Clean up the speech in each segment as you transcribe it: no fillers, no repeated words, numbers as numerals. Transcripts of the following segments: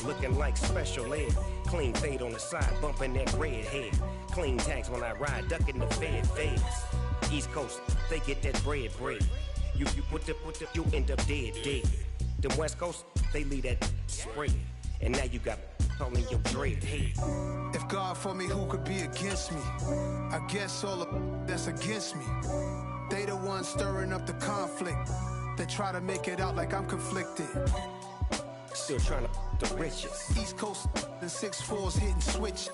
looking like special ed. Clean fade on the side, bumping that red head. Clean tags when I ride, ducking the feds. East Coast, they get that bread. You you end up dead. Them West Coast, they leave that spread. And now you got calling your dread head. If God for me, who could be against me? I guess all the that's against me. They the ones stirring up the conflict. They try to make it out like I'm conflicted. Still trying to the riches. East Coast and 6'4's hitting switch.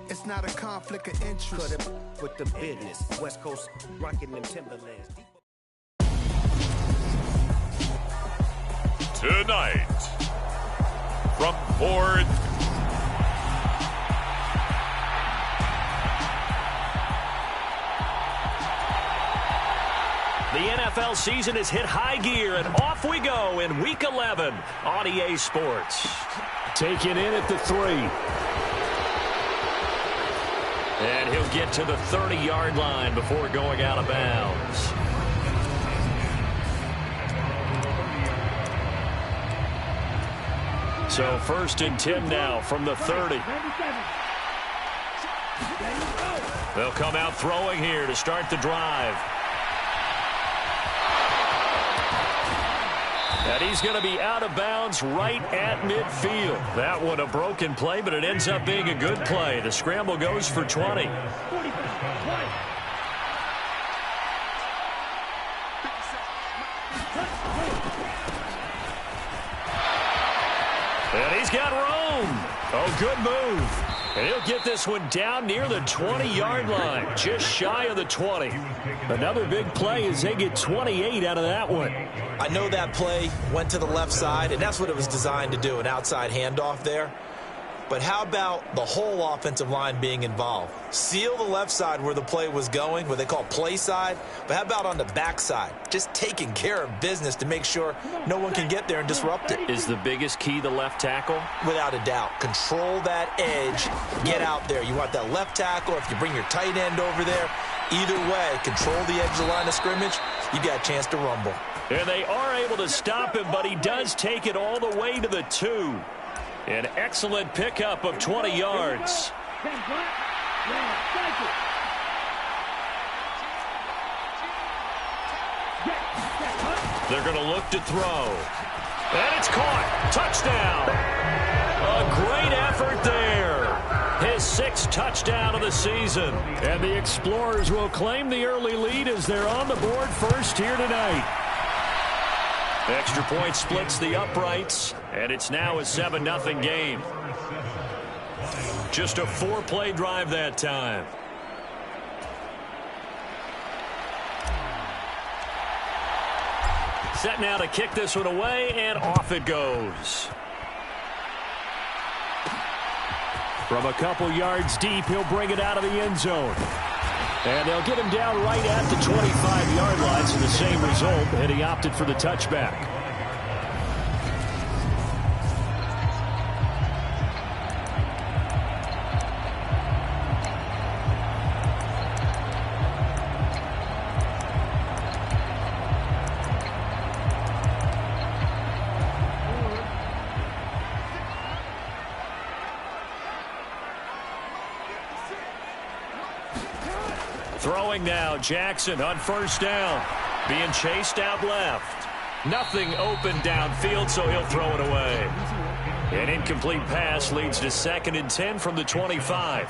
It's not a conflict of interest. Cut it with the business. West Coast rocking them Timberlands. Tonight, from Ford. The NFL season has hit high gear, and off we go in Week 11 on EA Sports. Taken in at the 3. And he'll get to the 30-yard line before going out of bounds. So 1st and 10 now from the 30. They'll come out throwing here to start the drive. And he's going to be out of bounds right at midfield. That one a broken play, but it ends up being a good play. The scramble goes for 20. And he's got room. Oh, good move. And he'll get this one down near the 20-yard line, just shy of the 20. Another big play as they get 28 out of that one. I know that play went to the left side, and that's what it was designed to do, an outside handoff there. But how about the whole offensive line being involved? Seal the left side where the play was going, what they call play side. But how about on the back side? Just taking care of business to make sure no one can get there and disrupt it. Is the biggest key the left tackle? Without a doubt. Control that edge. Get out there. You want that left tackle. If you bring your tight end over there, either way, control the edge of the line of scrimmage, you got a chance to rumble. And they are able to stop him, but he does take it all the way to the 2. An excellent pickup of 20 yards. They're going to look to throw. And it's caught. Touchdown. A great effort there. His 6th touchdown of the season. And the Explorers will claim the early lead as they're on the board first here tonight. Extra point splits the uprights, and it's now a 7-0 game. Just a 4-play drive that time. Set now to kick this one away, and off it goes. From a couple yards deep, he'll bring it out of the end zone. And they'll get him down right at the 25-yard line, so the same result, and he opted for the touchback. Throwing now, Jackson on 1st down. Being chased out left. Nothing open downfield, so he'll throw it away. An incomplete pass leads to 2nd and 10 from the 25.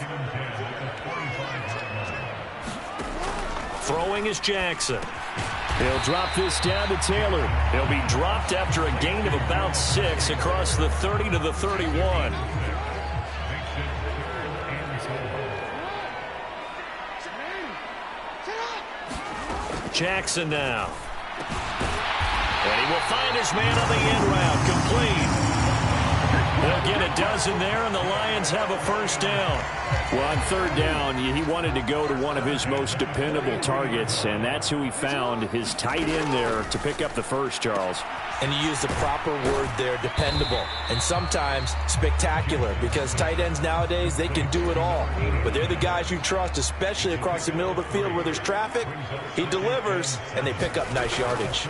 Throwing is Jackson. He'll drop this down to Taylor. He'll be dropped after a gain of about 6 across the 30 to the 31. Jackson now. And he will find his man on the end route. Complete. They'll get a dozen there, and the Lions have a 1st down. Well, on 3rd down, he wanted to go to one of his most dependable targets, and that's who he found, his tight end there, to pick up the 1st, Charles. And you use the proper word there, dependable. And sometimes spectacular, because tight ends nowadays, they can do it all. But they're the guys you trust, especially across the middle of the field where there's traffic. He delivers, and they pick up nice yardage.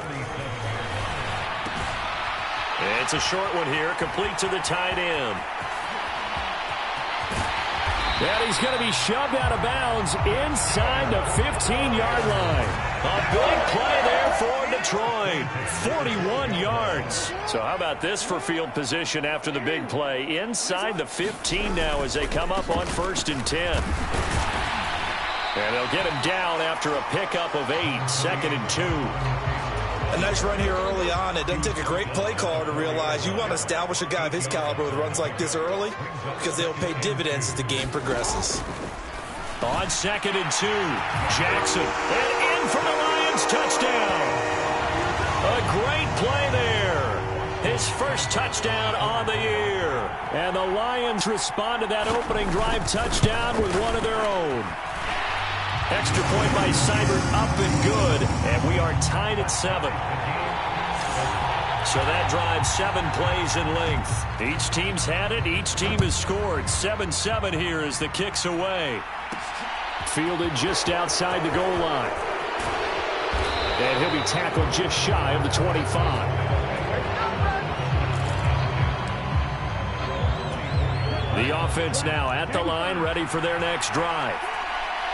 It's a short one here, complete to the tight end. And he's going to be shoved out of bounds inside the 15-yard line. A big play there for Detroit. 41 yards. So how about this for field position after the big play? Inside the 15 now as they come up on 1st and 10. And they'll get him down after a pickup of 8, 2nd and 2. A nice run here early on. It doesn't take a great play caller to realize you want to establish a guy of his caliber with runs like this early because they'll pay dividends as the game progresses. On 2nd and 2, Jackson. And in for the Lions touchdown. A great play there. His first touchdown on the year. And the Lions respond to that opening drive touchdown with one of their own. Extra point by Seibert up and good, and we are tied at 7. So that drives 7 plays in length. Each team's had it. Each team has scored. 7-7 here as the kick's away. Fielded just outside the goal line. And he'll be tackled just shy of the 25. The offense now at the line, ready for their next drive.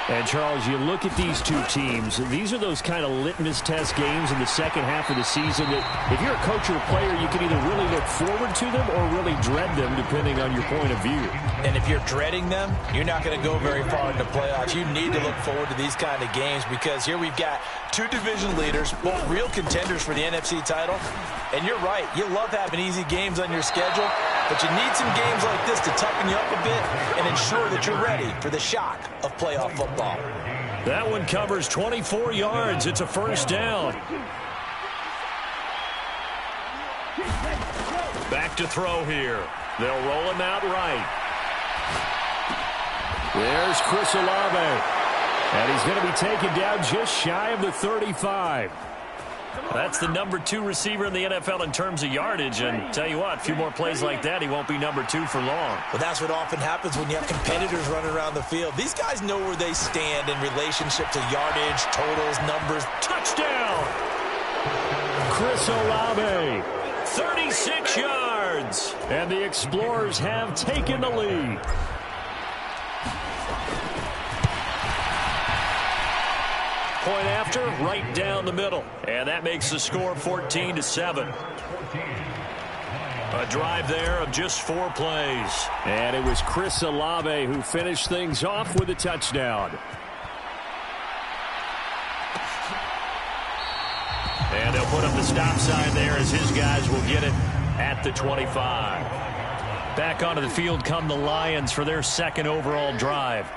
And, Charles, you look at these two teams, these are those kind of litmus test games in the second half of the season that if you're a coach or a player, you can either really look forward to them or really dread them, depending on your point of view. And if you're dreading them, you're not going to go very far in the playoffs. You need to look forward to these kind of games because here we've got 2 division leaders, both real contenders for the NFC title. And you're right, you love having easy games on your schedule, but you need some games like this to toughen you up a bit and ensure that you're ready for the shock of playoff football. That one covers 24 yards. It's a first down. Back to throw here. They'll roll him out right. There's Chris Olave. And he's going to be taken down just shy of the 35. That's the number 2 receiver in the NFL in terms of yardage. And tell you what, a few more plays like that, he won't be number 2 for long. Well, that's what often happens when you have competitors running around the field. These guys know where they stand in relationship to yardage, totals, numbers. Touchdown! Chris Olave. 36 yards. And the Explorers have taken the lead. Point after, right down the middle. And that makes the score 14-7. A drive there of just 4 plays. And it was Chris Olave who finished things off with a touchdown. And they'll put up the stop sign there as his guys will get it at the 25. Back onto the field come the Lions for their 2nd overall drive.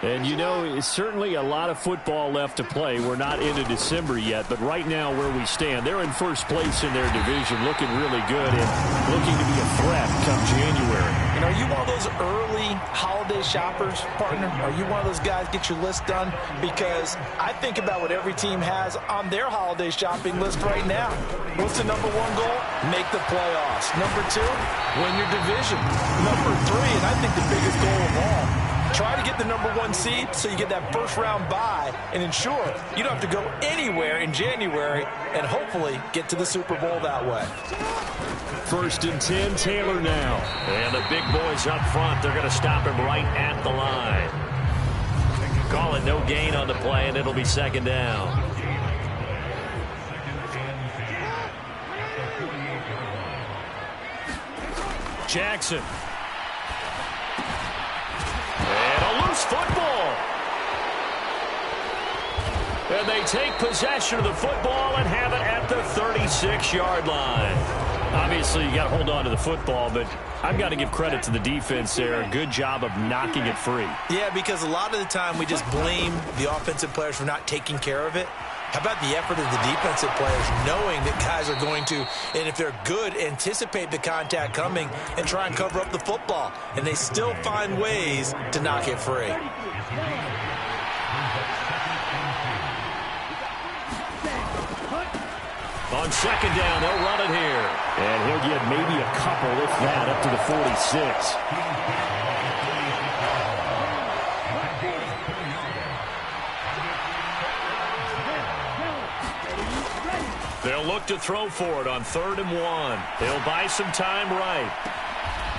And, you know, it's certainly a lot of football left to play. We're not into December yet, but right now where we stand, they're in first place in their division, looking really good and looking to be a threat come January. And are you one of those early holiday shoppers, partner? Are you one of those guys get your list done? Because I think about what every team has on their holiday shopping list right now. What's the number 1 goal? Make the playoffs. Number 2, win your division. Number 3, and I think the biggest goal of all, try to get the number 1 seed so you get that first-round bye and ensure you don't have to go anywhere in January and hopefully get to the Super Bowl that way. 1st and 10, Taylor now. And the big boys up front, they're going to stop him right at the line. Call it no gain on the play, and it'll be 2nd down. Jackson. And a loose football. And they take possession of the football and have it at the 36-yard line. Obviously, you got to hold on to the football, but I've got to give credit to the defense there. A good job of knocking it free. Yeah, because a lot of the time we just blame the offensive players for not taking care of it. How about the effort of the defensive players knowing that guys are going to, and if they're good, anticipate the contact coming and try and cover up the football. And they still find ways to knock it free. On 2nd down, they'll run it here. And he'll get maybe a couple, if that, up to the 46. They'll they'll look to throw for it on 3rd and 1. He'll buy some time right.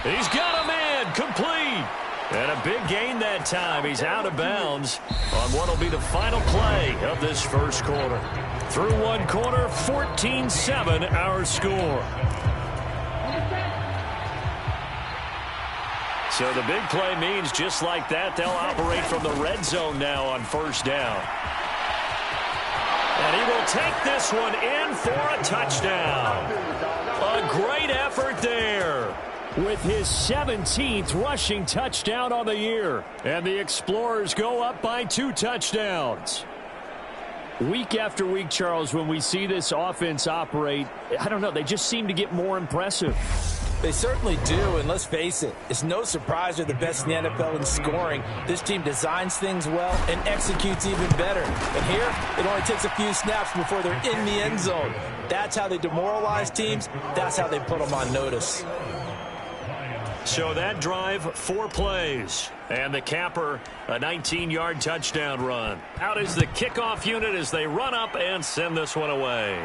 He's got a man complete. And a big gain that time. He's out of bounds on what will be the final play of this first quarter. Through one quarter, 14-7 our score. So the big play means just like that, they'll operate from the red zone now on 1st down. And he will take this one in for a touchdown. A great effort there. With his 17th rushing touchdown on the year. And the Explorers go up by 2 touchdowns. Week after week, Charles, when we see this offense operate, I don't know, they just seem to get more impressive. They certainly do, and let's face it, it's no surprise they're the best in the NFL in scoring. This team designs things well and executes even better. And here, it only takes a few snaps before they're in the end zone. That's how they demoralize teams. That's how they put them on notice. So that drive, 4 plays. And the capper, a 19-yard touchdown run. Out is the kickoff unit as they run up and send this one away.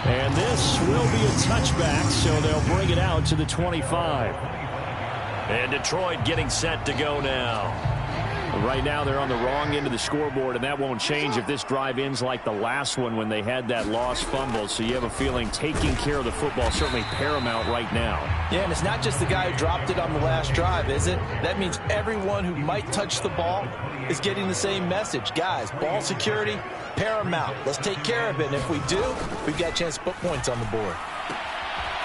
And this will be a touchback, so they'll bring it out to the 25. And Detroit getting set to go now. Right now they're on the wrong end of the scoreboard, and that won't change if this drive ends like the last one when they had that lost fumble. So you have a feeling taking care of the football certainly paramount right now. Yeah, and it's not just the guy who dropped it on the last drive, is it? That means everyone who might touch the ball is getting the same message. Guys, ball security, paramount. Let's take care of it, and if we do, we've got a chance to put points on the board.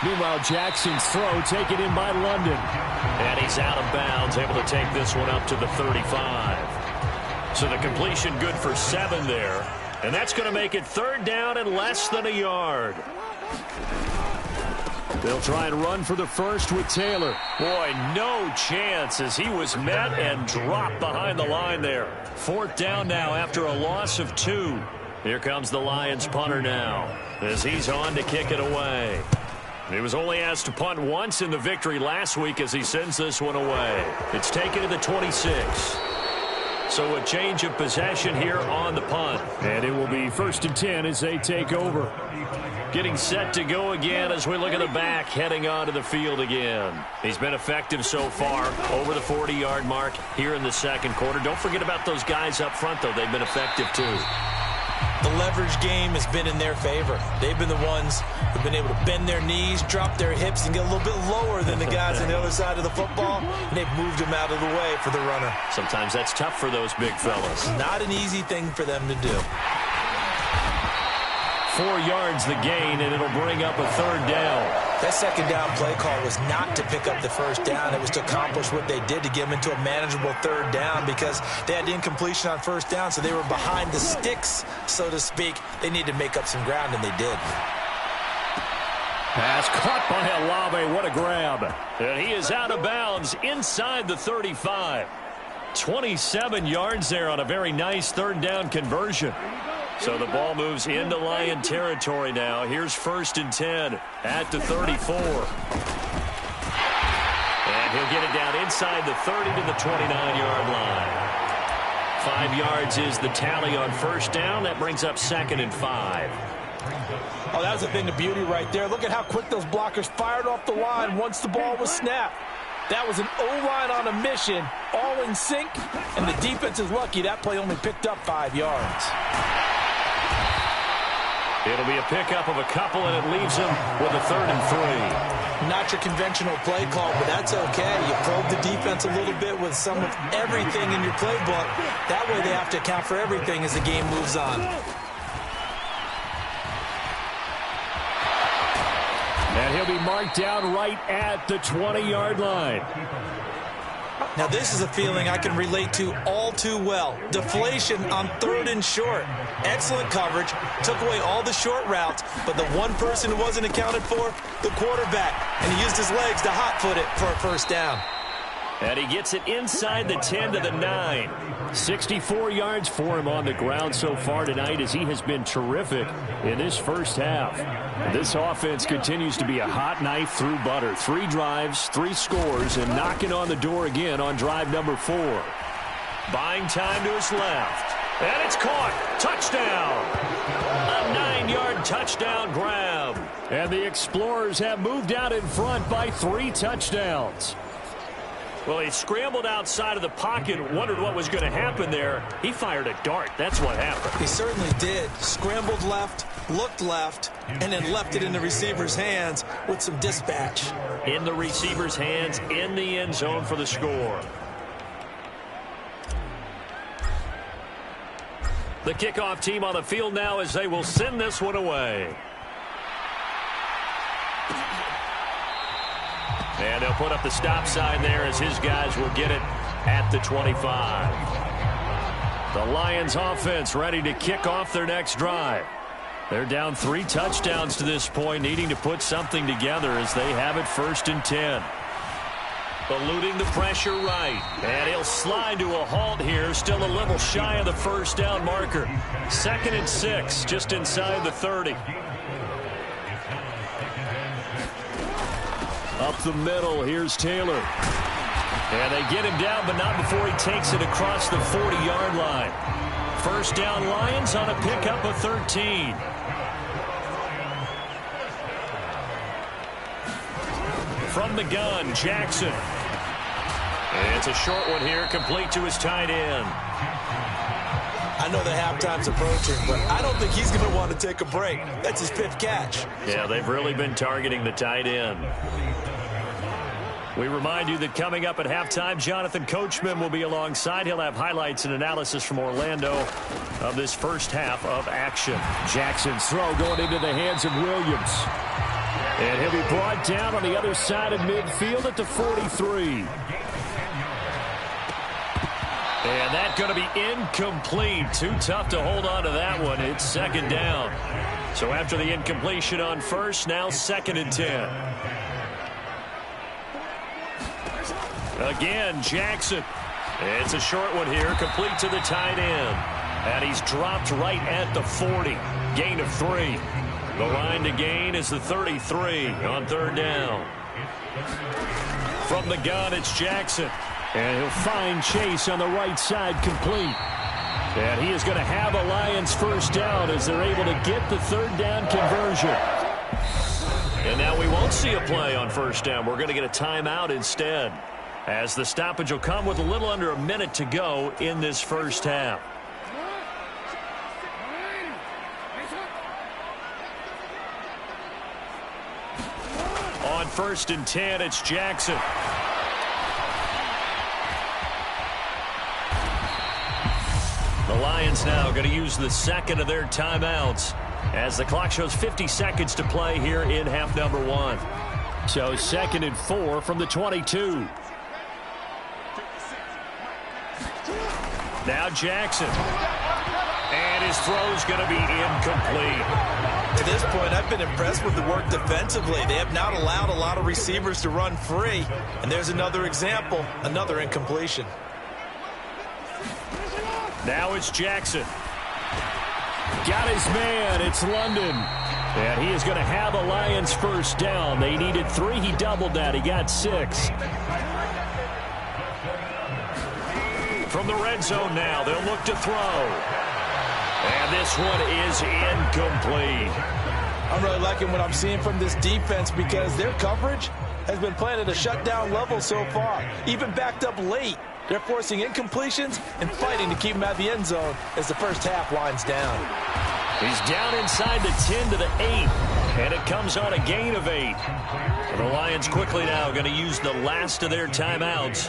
Meanwhile, Jackson's throw taken in by London. And he's out of bounds, able to take this one up to the 35. So the completion good for 7 there. And that's going to make it 3rd down and less than a yard. They'll try and run for the first with Taylor. Boy, no chance as he was met and dropped behind the line there. 4th down now after a loss of 2. Here comes the Lions punter now as he's on to kick it away. He was only asked to punt once in the victory last week as he sends this one away. It's taken to the 26. So a change of possession here on the punt. And it will be 1st and 10 as they take over. Getting set to go again as we look at the back, heading onto the field again. He's been effective so far, over the 40-yard mark here in the second quarter. Don't forget about those guys up front, though. They've been effective, too. The leverage game has been in their favor. They've been the ones who've been able to bend their knees, drop their hips, and get a little bit lower than the guys on the other side of the football, and they've moved them out of the way for the runner. Sometimes that's tough for those big fellas. Not an easy thing for them to do. 4 yards the gain, and it'll bring up a 3rd down. That 2nd down play call was not to pick up the 1st down. It was to accomplish what they did to get them into a manageable 3rd down because they had incompletion on 1st down, so they were behind the sticks, so to speak. They needed to make up some ground, and they did. Pass caught by Olave. What a grab. And he is out of bounds inside the 35. 27 yards there on a very nice 3rd down conversion. So the ball moves into Lion territory now. Here's 1st and 10 at the 34. And he'll get it down inside the 30 to the 29-yard line. 5 yards is the tally on 1st down. That brings up 2nd and 5. Oh, that was a thing of beauty right there. Look at how quick those blockers fired off the line once the ball was snapped. That was an O-line on a mission, all in sync, and the defense is lucky that play only picked up 5 yards. It'll be a pickup of a couple, and it leaves them with a 3rd and 3. Not your conventional play call, but that's okay. You probe the defense a little bit with some of everything in your playbook. That way they have to account for everything as the game moves on. And he'll be marked down right at the 20-yard line. Now, this is a feeling I can relate to all too well. Deflation on 3rd and short. Excellent coverage. Took away all the short routes, but the one person who wasn't accounted for, the quarterback. And he used his legs to hot-foot it for a 1st down. And he gets it inside the 10 to the 9. 64 yards for him on the ground so far tonight as he has been terrific in this first half. This offense continues to be a hot knife through butter. 3 drives, 3 scores, and knocking on the door again on drive number 4. Buying time to his left. And it's caught. Touchdown. A 9-yard touchdown grab. And the Explorers have moved out in front by 3 touchdowns. Well, he scrambled outside of the pocket, wondered what was going to happen there. He fired a dart. That's what happened. He certainly did. Scrambled left, looked left, and then left it in the receiver's hands with some dispatch. In the receiver's hands, in the end zone for the score. The kickoff team on the field now as they will send this one away. And they'll put up the stop sign there as his guys will get it at the 25. The Lions offense ready to kick off their next drive. They're down 3 touchdowns to this point, needing to put something together as they have it 1st and 10. Eluding the pressure right. And he'll slide to a halt here. Still a little shy of the 1st down marker. 2nd and 6, just inside the 30. Up the middle, here's Taylor. And they get him down, but not before he takes it across the 40-yard line. 1st down Lions on a pickup of 13. From the gun, Jackson. And it's a short one here, complete to his tight end. I know the halftime's approaching, but I don't think he's going to want to take a break. That's his 5th catch. Yeah, they've really been targeting the tight end. We remind you that coming up at halftime, Jonathan Coachman will be alongside. He'll have highlights and analysis from Orlando of this first half of action. Jackson's throw going into the hands of Williams. And he'll be brought down on the other side of midfield at the 43. And that's going to be incomplete. Too tough to hold on to that one. It's 2nd down. So after the incompletion on 1st, now 2nd and 10. Again, Jackson. It's a short one here, complete to the tight end. And he's dropped right at the 40. Gain of 3. The line to gain is the 33 on 3rd down. From the gun, it's Jackson. And he'll find Chase on the right side, complete. And he is going to have a Lions 1st down as they're able to get the 3rd down conversion. And now we won't see a play on 1st down. We're going to get a timeout instead, as the stoppage will come with a little under a minute to go in this 1st half. On 1st and 10, it's Jackson. The Lions now going to use the 2nd of their timeouts as the clock shows 50 seconds to play here in half number 1. So 2nd and 4 from the 22. Now Jackson. And his throw's going to be incomplete. To this point, I've been impressed with the work defensively. They have not allowed a lot of receivers to run free. And there's another example, another incompletion. Now it's Jackson. Got his man. It's London. And he is going to have a Lions 1st down. They needed 3. He doubled that. He got 6. From the red zone now, they'll look to throw. And this one is incomplete. I'm really liking what I'm seeing from this defense because their coverage has been playing at a shutdown level so far. Even backed up late. They're forcing incompletions and fighting to keep him out of the end zone as the 1st half winds down. He's down inside the 10 to the 8, and it comes on a gain of 8. The Lions quickly now going to use the last of their timeouts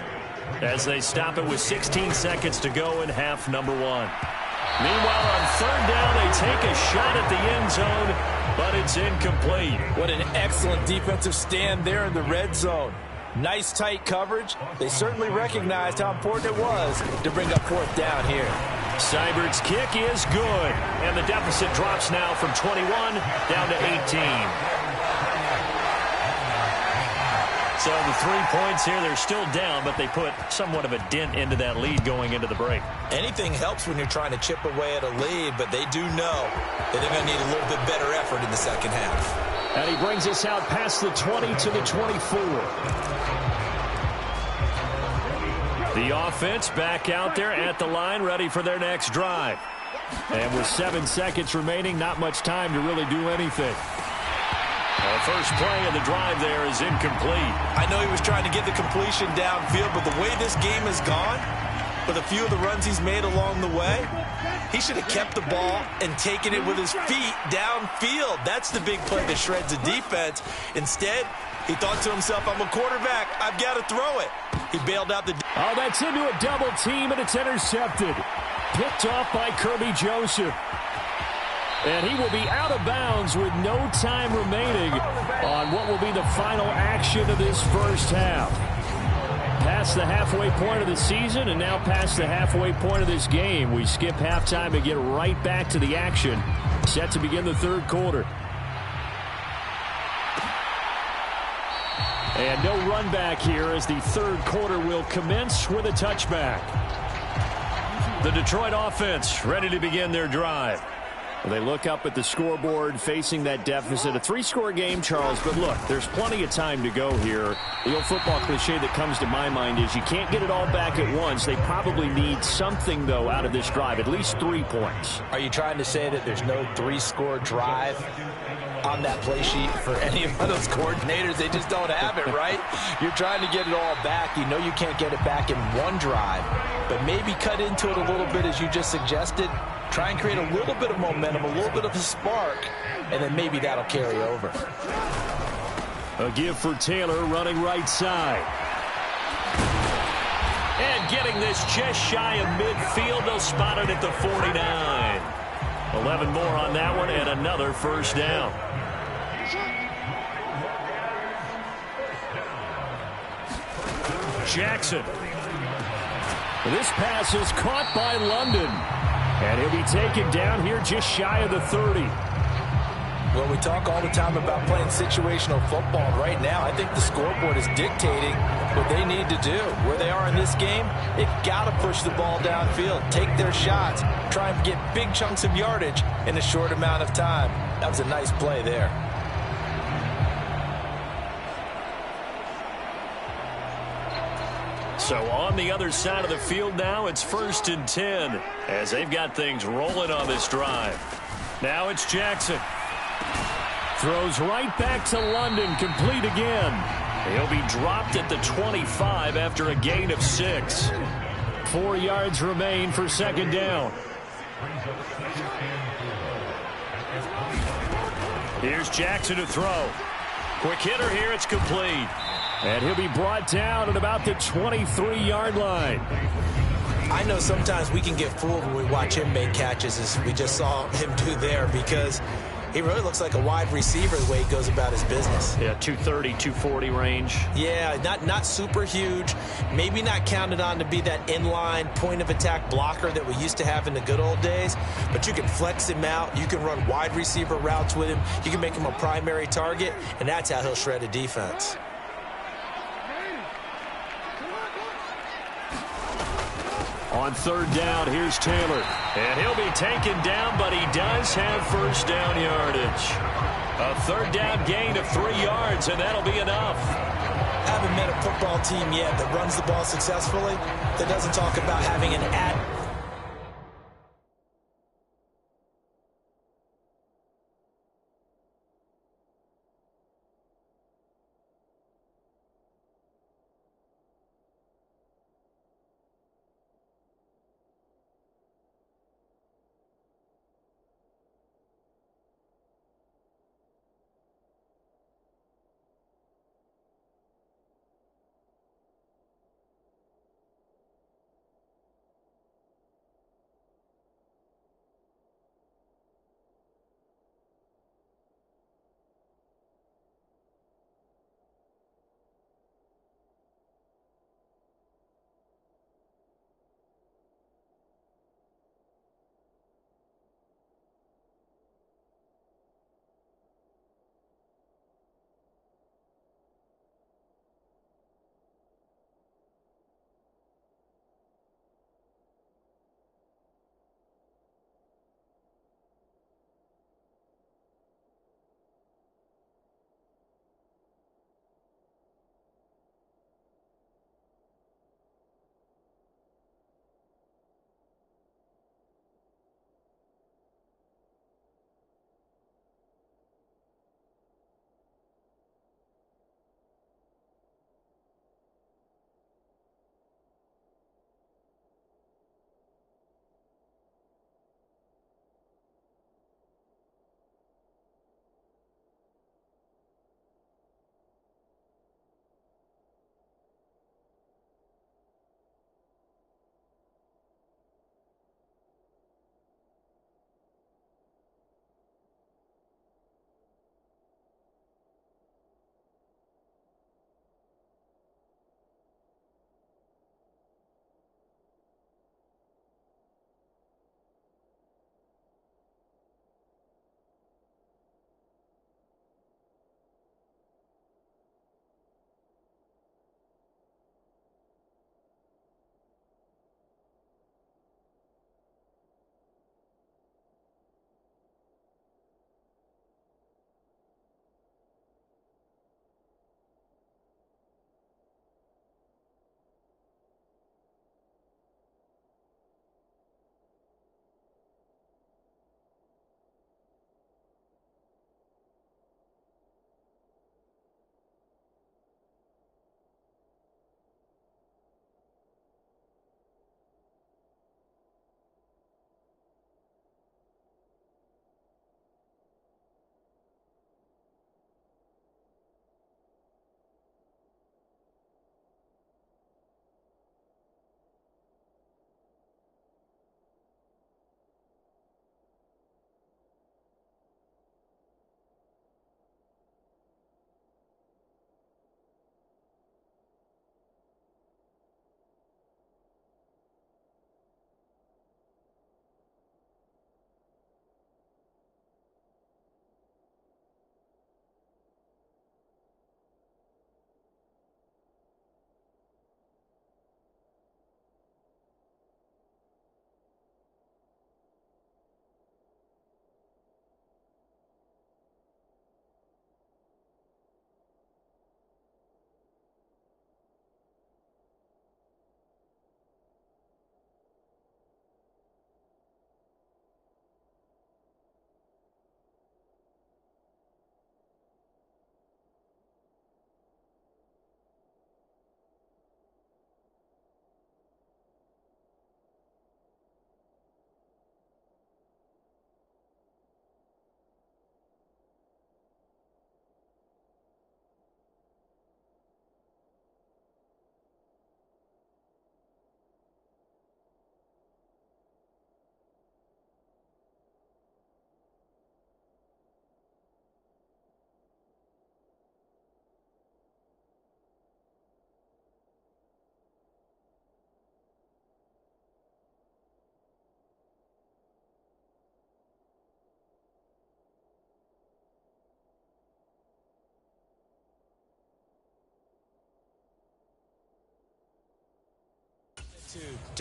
as they stop it with 16 seconds to go in half number 1. Meanwhile, on 3rd down, they take a shot at the end zone, but it's incomplete. What an excellent defensive stand there in the red zone. Nice tight coverage. They certainly recognized how important it was to bring up 4th down here. Seibert's kick is good, and the deficit drops now from 21 down to 18. So the 3 points here, they're still down, but they put somewhat of a dent into that lead going into the break. Anything helps when you're trying to chip away at a lead, but they do know that they're going to need a little bit better effort in the 2nd half. And he brings us out past the 20 to the 24. The offense back out there at the line, ready for their next drive. And with 7 seconds remaining, not much time to really do anything. The first play of the drive there is incomplete. I know he was trying to get the completion downfield, but the way this game has gone, with a few of the runs he's made along the way, he should have kept the ball and taken it with his feet downfield. That's the big play that shreds the defense. Instead, he thought to himself, I'm a quarterback. I've got to throw it. He bailed out the... Oh, that's into a double team, and it's intercepted. Picked off by Kirby Joseph. And he will be out of bounds with no time remaining on what will be the final action of this first half. Past the halfway point of the season and now past the halfway point of this game. We skip halftime and get right back to the action. Set to begin the third quarter. And no run back here as the third quarter will commence with a touchback. The Detroit offense ready to begin their drive. They look up at the scoreboard facing that deficit. A 3-score game, Charles, but look, there's plenty of time to go here. The old football cliche that comes to my mind is you can't get it all back at once. They probably need something, though, out of this drive, at least 3 points. Are you trying to say that there's no 3-score drive on that play sheet for any of those coordinators? They just don't have it, right? You're trying to get it all back. You know you can't get it back in one drive, but maybe cut into it a little bit as you just suggested. Try and create a little bit of momentum, a little bit of a spark, and then maybe that'll carry over. A give for Taylor running right side. And getting this just shy of midfield. They'll spot it at the 49. 11 more on that one and another first down. Jackson. This pass is caught by London. And he'll be taken down here just shy of the 30. Well, we talk all the time about playing situational football. Right now, I think the scoreboard is dictating what they need to do. Where they are in this game, they've got to push the ball downfield, take their shots, try and get big chunks of yardage in a short amount of time. That was a nice play there. So on the other side of the field now, it's 1st and 10 as they've got things rolling on this drive. Now it's Jackson. Throws right back to London, complete again. He'll be dropped at the 25 after a gain of 6. 4 yards remain for second down. Here's Jackson to throw. Quick hitter here, it's complete. And he'll be brought down at about the 23-yard line. I know sometimes we can get fooled when we watch him make catches, as we just saw him do there, because he really looks like a wide receiver the way he goes about his business. Yeah, 230, 240 range. Yeah, not super huge. Maybe not counted on to be that inline point-of-attack blocker that we used to have in the good old days, but you can flex him out. You can run wide receiver routes with him. You can make him a primary target, and that's how he'll shred a defense. On third down, here's Taylor. And he'll be taken down, but he does have first down yardage. A third down gain of 3 yards, and that'll be enough. Haven't met a football team yet that runs the ball successfully, that doesn't talk about having an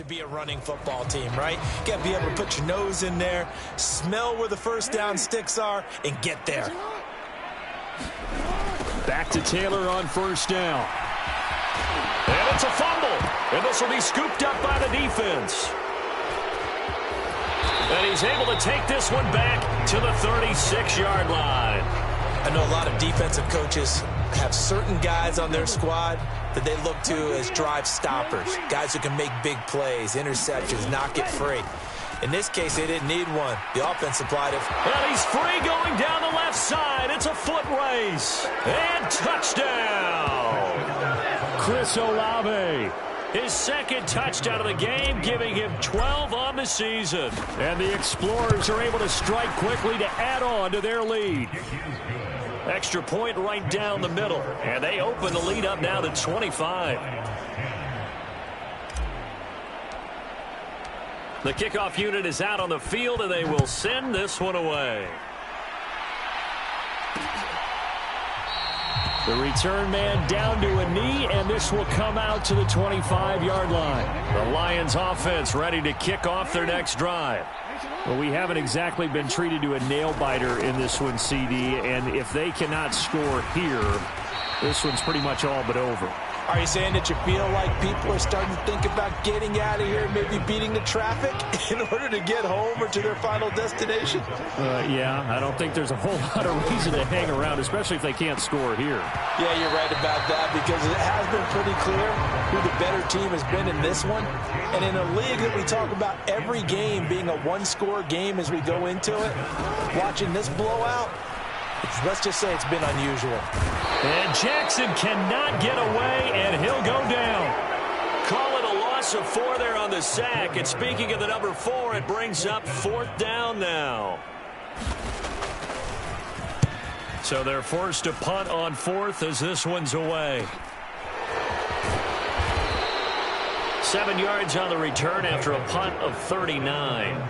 to be a running football team, right? You got to be able to put your nose in there, smell where the first down sticks are, and get there. Back to Taylor on first down. And it's a fumble. And this will be scooped up by the defense. And he's able to take this one back to the 36-yard line. I know a lot of defensive coaches have certain guys on their squad that they look to as drive stoppers, guys who can make big plays, interceptions, knock it free. In this case, they didn't need one. The offense supplied it. And he's free going down the left side. It's a foot race. And touchdown. Chris Olave. His second touchdown of the game, giving him 12 on the season. And the Explorers are able to strike quickly to add on to their lead. Extra point right down the middle. And they open the lead up now to 25. The kickoff unit is out on the field, and they will send this one away. The return man down to a knee, and this will come out to the 25-yard line. The Lions offense ready to kick off their next drive. Well, we haven't exactly been treated to a nail-biter in this one, CD, and if they cannot score here, this one's pretty much all but over. Are you saying that you feel like people are starting to think about getting out of here, maybe beating the traffic in order to get home or to their final destination? Yeah, I don't think there's a whole lot of reason to hang around, especially if they can't score here. Yeah, you're right about that, because it has been pretty clear who the better team has been in this one. And in a league that we talk about every game being a one-score game as we go into it, watching this blowout, let's just say it's been unusual. And Jackson cannot get away, and he'll go down. Call it a loss of 4 there on the sack. And speaking of the number 4, it brings up 4th down now. So they're forced to punt on 4th as this one's away. 7 yards on the return after a punt of 39.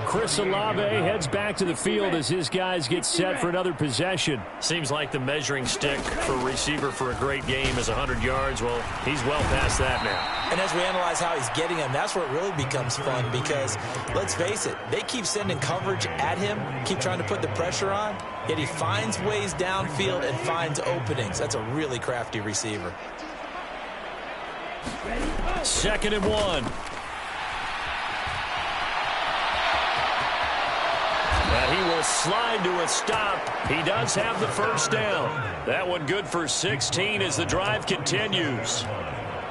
Chris Olave heads back to the field as his guys get set for another possession. Seems like the measuring stick for a receiver for a great game is 100 yards. Well, he's well past that now. And as we analyze how he's getting them, that's where it really becomes fun, because let's face it, they keep sending coverage at him, keep trying to put the pressure on, yet he finds ways downfield and finds openings. That's a really crafty receiver. 2nd and 1. He will slide to a stop. He does have the first down. That one good for 16 as the drive continues.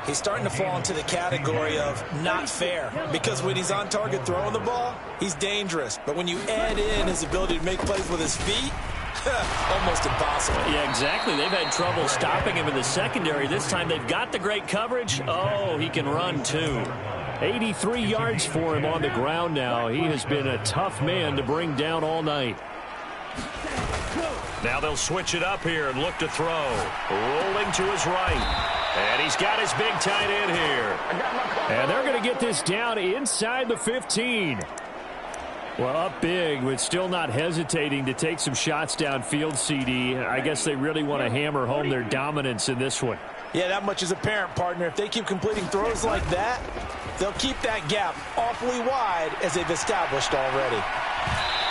He's starting to fall into the category of not fair, because when he's on target throwing the ball, he's dangerous. But when you add in his ability to make plays with his feet, almost impossible. Yeah, exactly. They've had trouble stopping him in the secondary. This time they've got the great coverage. Oh, he can run too. 83 yards for him on the ground now. He has been a tough man to bring down all night. Now they'll switch it up here and look to throw. Rolling to his right. And he's got his big tight end here. And they're going to get this down inside the 15. Well, up big, but still not hesitating to take some shots downfield, CD. I guess they really want to hammer home their dominance in this one. Yeah, that much is apparent, partner. If they keep completing throws like that, they'll keep that gap awfully wide as they've established already.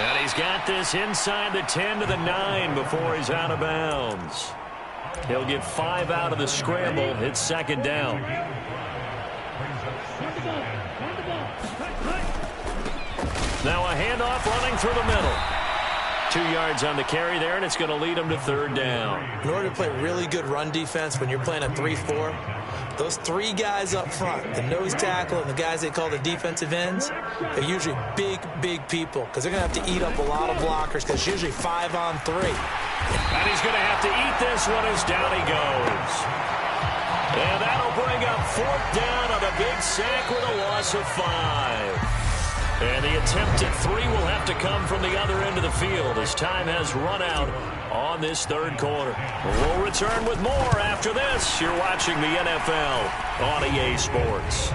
And he's got this inside the 10 to the 9 before he's out of bounds. He'll get 5 out of the scramble. It's 2nd down. Now a handoff running through the middle. 2 yards on the carry there, and it's going to lead them to 3rd down. In order to play really good run defense when you're playing a 3-4, those 3 guys up front, the nose tackle and the guys they call the defensive ends, they're usually big, big people, because they're going to have to eat up a lot of blockers, because it's usually 5 on 3. And he's going to have to eat this one as down he goes. And that'll bring up 4th down on a big sack with a loss of 5. And the attempt at 3 will have to come from the other end of the field as time has run out on this 3rd quarter. We'll return with more after this. You're watching the NFL on EA Sports.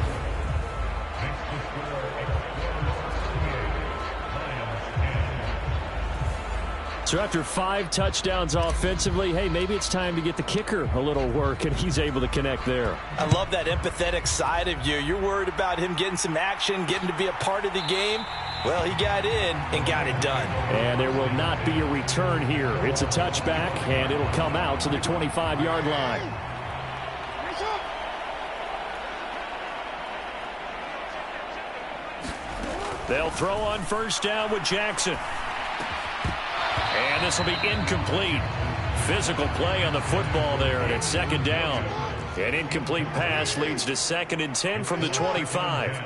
So after 5 touchdowns offensively, hey, maybe it's time to get the kicker a little work, and he's able to connect there. I love that empathetic side of you. You're worried about him getting some action, getting to be a part of the game. Well, he got in and got it done. And there will not be a return here. It's a touchback, and it'll come out to the 25-yard line. They'll throw on first down with Jackson. And this will be incomplete. Physical play on the football there, and it's second down. An incomplete pass leads to 2nd and 10 from the 25.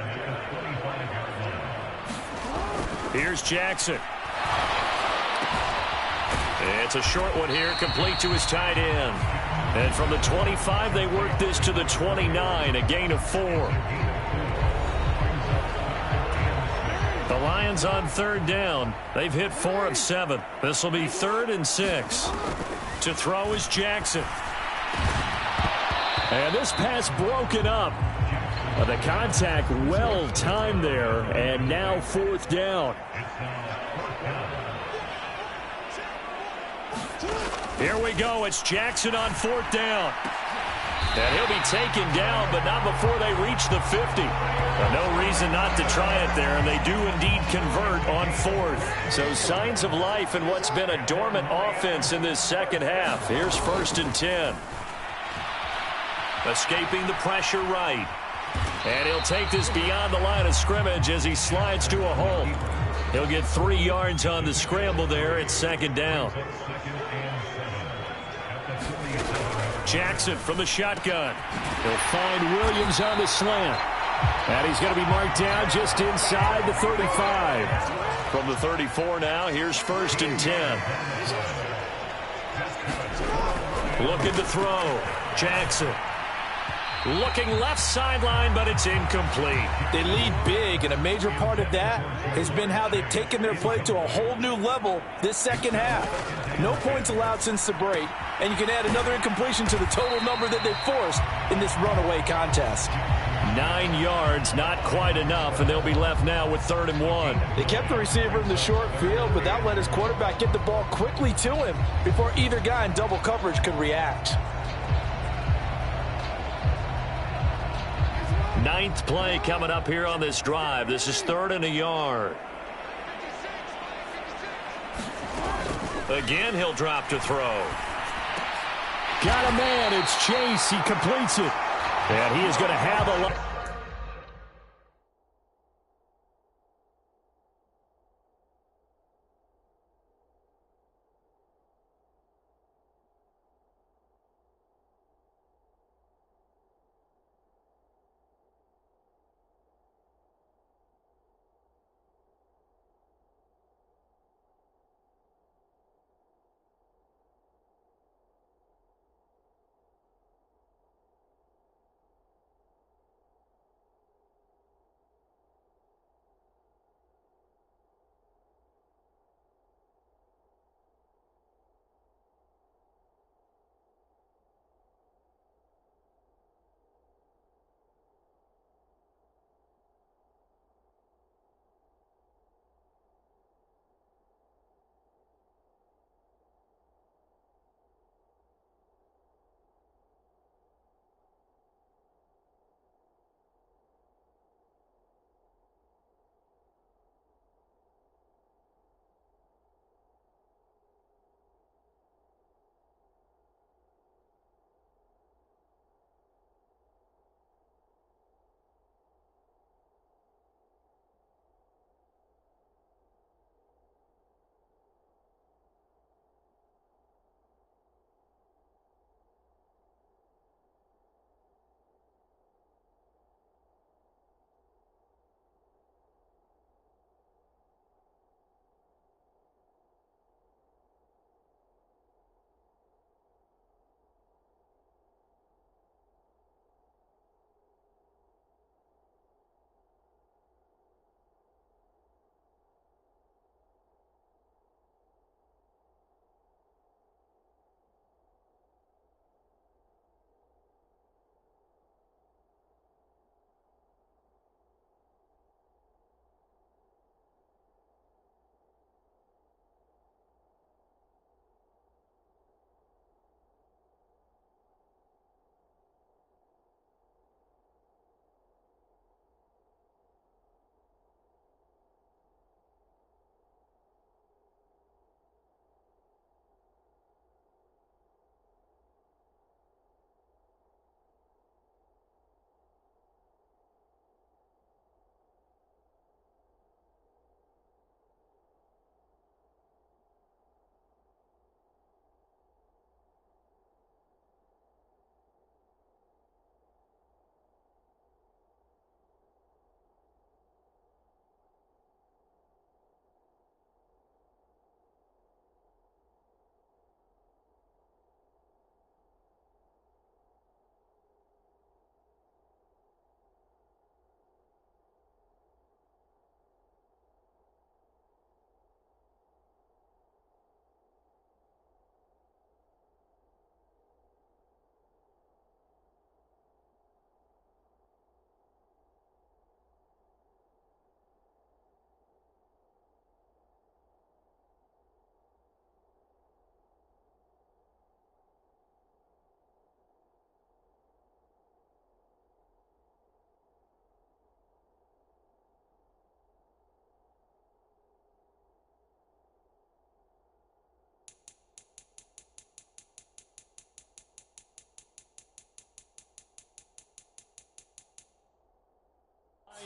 Here's Jackson. It's a short one here, complete to his tight end. And from the 25, they work this to the 29, a gain of 4. The Lions on third down. They've hit 4 of 7. This will be 3rd and 6. To throw is Jackson. And this pass broken up. The contact well timed there, and now 4th down. Here we go. It's Jackson on 4th down. And he'll be taken down, but not before they reach the 50. No reason not to try it there, and they do indeed convert on 4th. So signs of life in what's been a dormant offense in this second half. Here's 1st and 10. Escaping the pressure right. And he'll take this beyond the line of scrimmage as he slides to a hole. He'll get 3 yards on the scramble there. It's 2nd down. Jackson from the shotgun. He'll find Williams on the slant. And he's going to be marked down just inside the 35. From the 34 now, here's 1st and 10. Looking to throw. Jackson. Looking left sideline, but it's incomplete. They lead big, and a major part of that has been how they've taken their play to a whole new level this second half. No points allowed since the break, and you can add another incompletion to the total number that they've forced in this runaway contest. 9 yards, not quite enough, and they'll be left now with 3rd and 1. They kept the receiver in the short field, but that let his quarterback get the ball quickly to him before either guy in double coverage could react. 9th play coming up here on this drive. This is 3rd and a yard. Again, he'll drop to throw. Got a man. It's Chase. He completes it. And he is going to have a...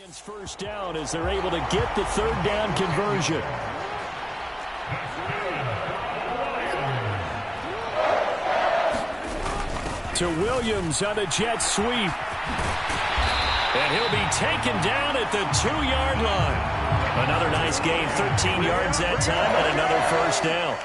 Lions first down as they're able to get the third down conversion. To Williams on a jet sweep. And he'll be taken down at the 2-yard line. Another nice gain, 13 yards that time, and another first down.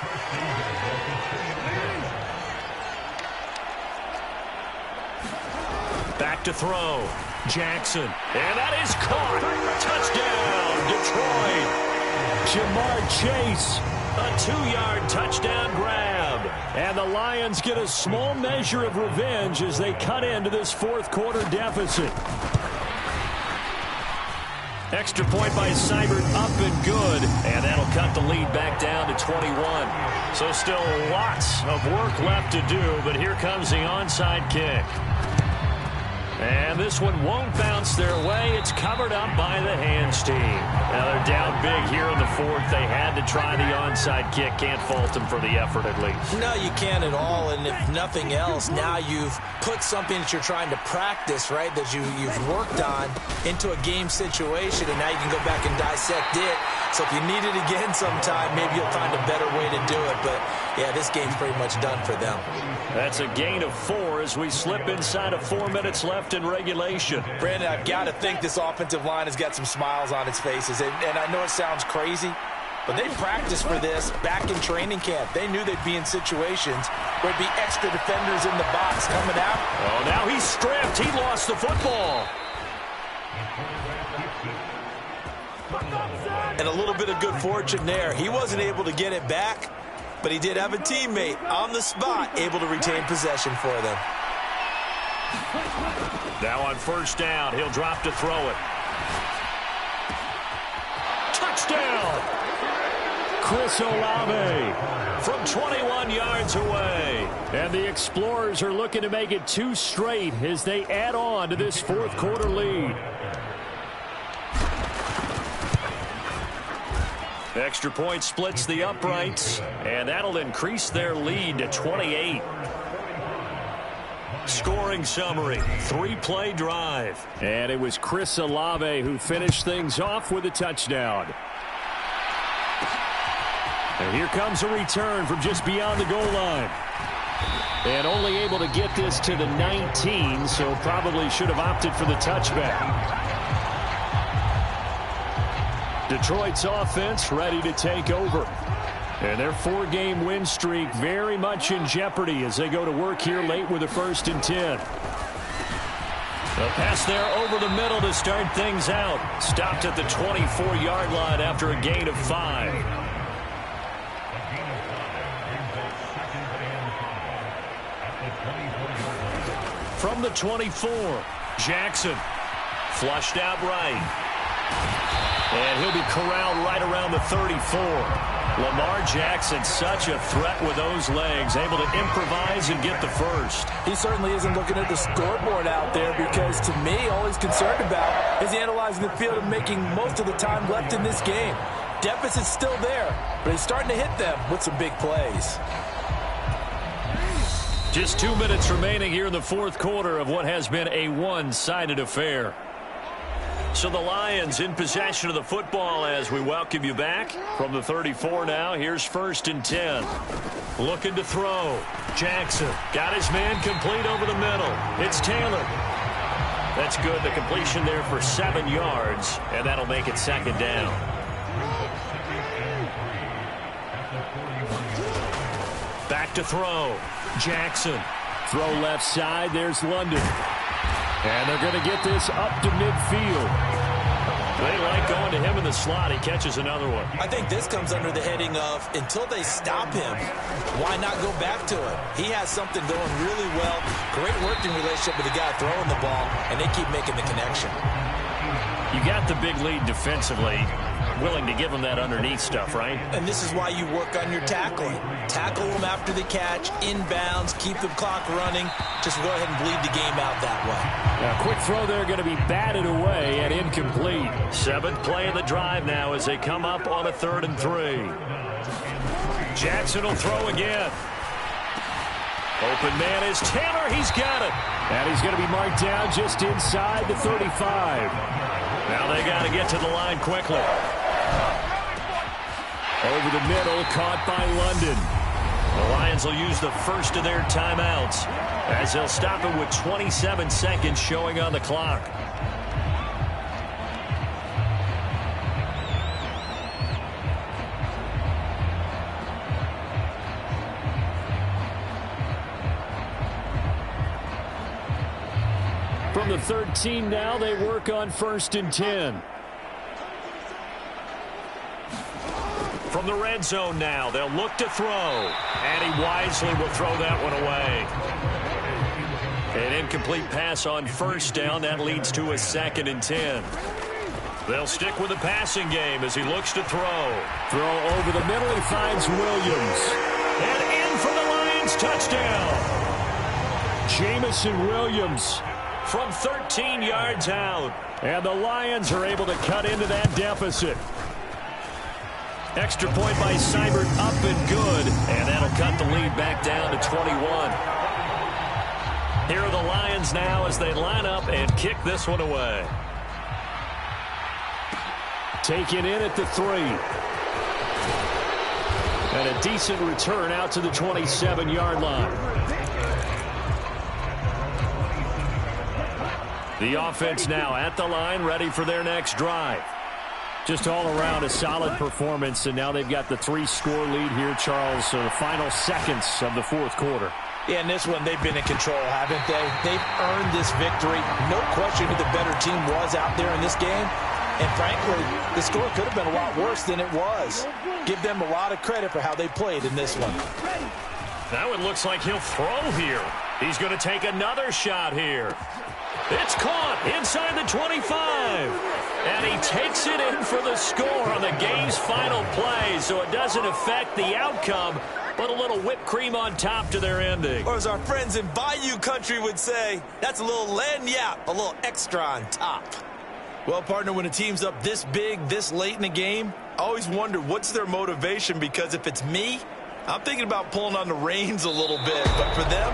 Back to throw. Jackson. And that is caught. Touchdown, Detroit. Jamar Chase. A 2-yard touchdown grab. And the Lions get a small measure of revenge as they cut into this fourth quarter deficit. Extra point by Seibert, up and good. And that'll cut the lead back down to 21. So still lots of work left to do, but here comes the onside kick. And this one won't bounce their way. It's covered up by the hands team. Now they're down big here in the fourth. They had to try the onside kick. Can't fault them for the effort at least. No, you can't at all. And if nothing else, now you've put something that you're trying to practice, right, that you've worked on into a game situation, and now you can go back and dissect it. So if you need it again sometime, maybe you'll find a better way to do it. But, yeah, this game's pretty much done for them. That's a gain of 4 as we slip inside of 4 minutes left in regulation. Brandon, I've got to think this offensive line has got some smiles on its faces. And I know it sounds crazy, but they practiced for this back in training camp. They knew they'd be in situations where there'd be extra defenders in the box coming out. Oh, now he's stripped. He lost the football. And a little bit of good fortune there. He wasn't able to get it back, but he did have a teammate on the spot able to retain possession for them. Now on first down, he'll drop to throw it. Touchdown! Chris Olave from 21 yards away. And the Explorers are looking to make it 2 straight as they add on to this fourth quarter lead. Extra point splits the uprights, and that'll increase their lead to 28. Scoring summary, 3-play drive. And it was Chris Olave who finished things off with a touchdown. And here comes a return from just beyond the goal line. And only able to get this to the 19, so probably should have opted for the touchback. Detroit's offense ready to take over. And their 4-game win streak very much in jeopardy as they go to work here late with a 1st and 10. A pass there over the middle to start things out. Stopped at the 24-yard line after a gain of 5. From the 24, Jackson flushed out right. And he'll be corralled right around the 34. Lamar Jackson, such a threat with those legs, able to improvise and get the first. He certainly isn't looking at the scoreboard out there because, to me, all he's concerned about is analyzing the field and making most of the time left in this game. Deficit's still there, but he's starting to hit them with some big plays. Just 2 minutes remaining here in the fourth quarter of what has been a one-sided affair. So the Lions in possession of the football as we welcome you back from the 34 now. Here's 1st and 10. Looking to throw. Jackson got his man complete over the middle. It's Taylor. That's good. The completion there for 7 yards, and that'll make it 2nd down. Back to throw. Jackson. Throw left side. There's London. And they're going to get this up to midfield. They like going to him in the slot. He catches another one. I think this comes under the heading of until they stop him, why not go back to it? He has something going really well. Great working relationship with the guy throwing the ball, and they keep making the connection. You got the big lead defensively. Willing to give him that underneath stuff, right? And this is why you work on your tackling. Tackle them after the catch, inbounds, keep the clock running. Just go ahead and bleed the game out that way. Now, quick throw there going to be batted away and incomplete. 7th play of the drive now as they come up on a 3rd and 3. Jackson will throw again. Open man is Taylor. He's got it. And he's going to be marked down just inside the 35. Now they got to get to the line quickly. Over the middle, caught by London. The Lions will use the first of their timeouts as they'll stop it with 27 seconds showing on the clock. From the 13 now, they work on 1st and 10. From the red zone now, they'll look to throw. And he wisely will throw that one away. An incomplete pass on 1st down. That leads to a 2nd and 10. They'll stick with the passing game as he looks to throw. Throw over the middle. He finds Williams. And in for the Lions touchdown. Jamison Williams from 13 yards out. And the Lions are able to cut into that deficit. Extra point by Seibert, up and good. And that'll cut the lead back down to 21. Here are the Lions now as they line up and kick this one away. Taken in at the 3. And a decent return out to the 27-yard line. The offense now at the line, ready for their next drive. Just all around a solid performance, and now they've got the 3-score lead here, Charles. So the final seconds of the 4th quarter. Yeah, in this one, they've been in control, haven't they? They've earned this victory. No question who the better team was out there in this game. And frankly, the score could have been a lot worse than it was. Give them a lot of credit for how they played in this one. Now it looks like he'll throw here. He's going to take another shot here. It's caught inside the 25. And he takes it in for the score on the game's final play. So it doesn't affect the outcome, but a little whipped cream on top to their ending. Or as our friends in Bayou Country would say, that's a little lagniappe, a little extra on top. Well, partner, when a team's up this big, this late in the game, I always wonder what's their motivation, because if it's me, I'm thinking about pulling on the reins a little bit. But for them,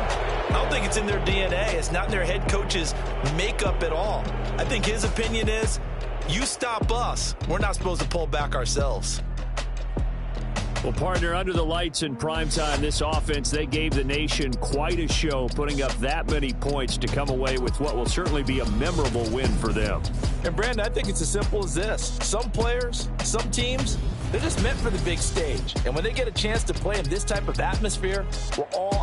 I don't think it's in their DNA. It's not in their head coach's makeup at all. I think his opinion is, you stop us. We're not supposed to pull back ourselves. Well, partner, under the lights in primetime, this offense, they gave the nation quite a show, putting up that many points to come away with what will certainly be a memorable win for them. And, Brandon, I think it's as simple as this. Some players, some teams, they're just meant for the big stage. And when they get a chance to play in this type of atmosphere, we're all